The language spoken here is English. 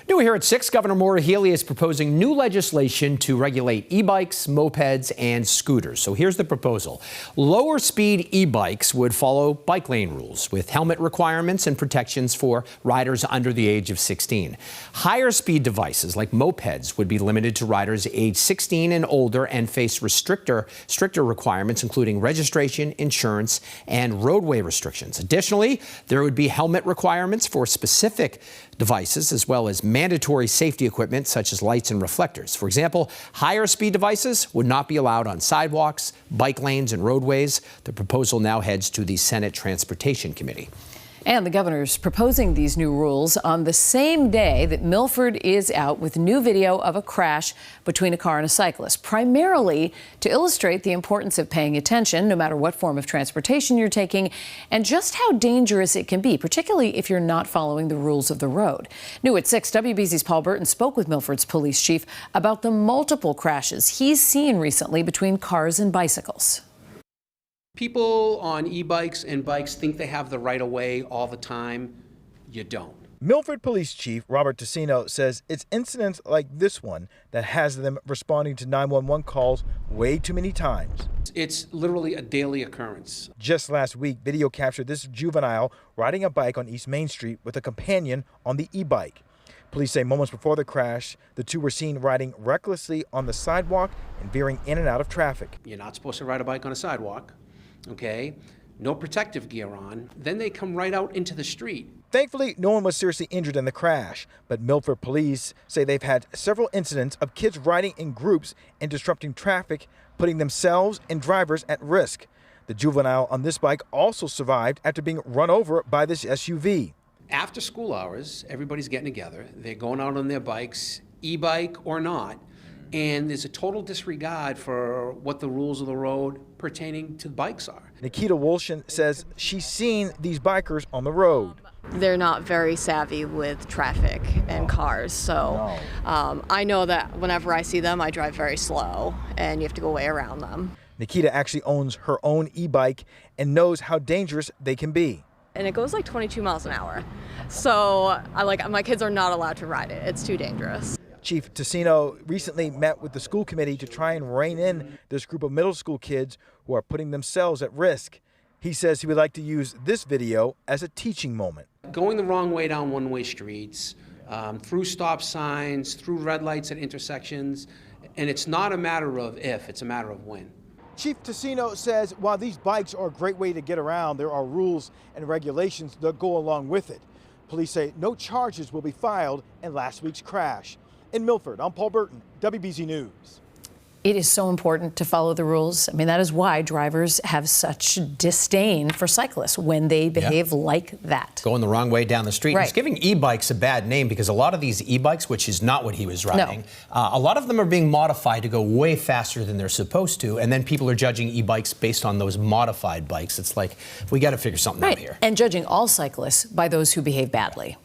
New here at 6, Governor Maura Healey is proposing new legislation to regulate e-bikes, mopeds, and scooters. So here's the proposal. Lower speed e-bikes would follow bike lane rules with helmet requirements and protections for riders under the age of 16. Higher speed devices like mopeds would be limited to riders age 16 and older and face stricter requirements, including registration, insurance, and roadway restrictions. Additionally, there would be helmet requirements for specific devices, as well as mandatory safety equipment such as lights and reflectors. For example, higher speed devices would not be allowed on sidewalks, bike lanes, and roadways. The proposal now heads to the Senate Transportation Committee. And the governor's proposing these new rules on the same day that Milford is out with new video of a crash between a car and a cyclist, primarily to illustrate the importance of paying attention, no matter what form of transportation you're taking, and just how dangerous it can be, particularly if you're not following the rules of the road. New at 6, WBZ's Paul Burton spoke with Milford's police chief about the multiple crashes he's seen recently between cars and bicycles. People on e-bikes and bikes think they have the right of way all the time. You don't. Milford Police Chief Robert Ticino says it's incidents like this one that has them responding to 911 calls way too many times. It's literally a daily occurrence. Just last week, video captured this juvenile riding a bike on East Main Street with a companion on the e-bike. Police say moments before the crash, the two were seen riding recklessly on the sidewalk and veering in and out of traffic. You're not supposed to ride a bike on a sidewalk. Okay, no protective gear on, then they come right out into the street. Thankfully, no one was seriously injured in the crash, but Milford police say they've had several incidents of kids riding in groups and disrupting traffic, putting themselves and drivers at risk. The juvenile on this bike also survived after being run over by this SUV. After school hours, everybody's getting together. They're going out on their bikes, e-bike or not, and there's a total disregard for what the rules of the road pertaining to bikes are. Nikita Wolshin says she's seen these bikers on the road. They're not very savvy with traffic and cars, so I know that whenever I see them, I drive very slow, and you have to go way around them. Nikita actually owns her own e-bike and knows how dangerous they can be. And it goes like 22 miles an hour, so my kids are not allowed to ride it. It's too dangerous. Chief Ticino recently met with the school committee to try and rein in this group of middle school kids who are putting themselves at risk. He says he would like to use this video as a teaching moment. Going the wrong way down one-way streets, through stop signs, through red lights at intersections, and it's not a matter of if, it's a matter of when. Chief Ticino says while these bikes are a great way to get around, there are rules and regulations that go along with it. Police say no charges will be filed in last week's crash. In Milford, I'm Paul Burton, WBZ News. It is so important to follow the rules. I mean, that is why drivers have such disdain for cyclists when they behave like that. Going the wrong way down the street. Right. He's giving e-bikes a bad name because a lot of these e-bikes, which is not what he was riding, a lot of them are being modified to go way faster than they're supposed to, and then people are judging e-bikes based on those modified bikes. It's like, we got to figure something out here. And judging all cyclists by those who behave badly.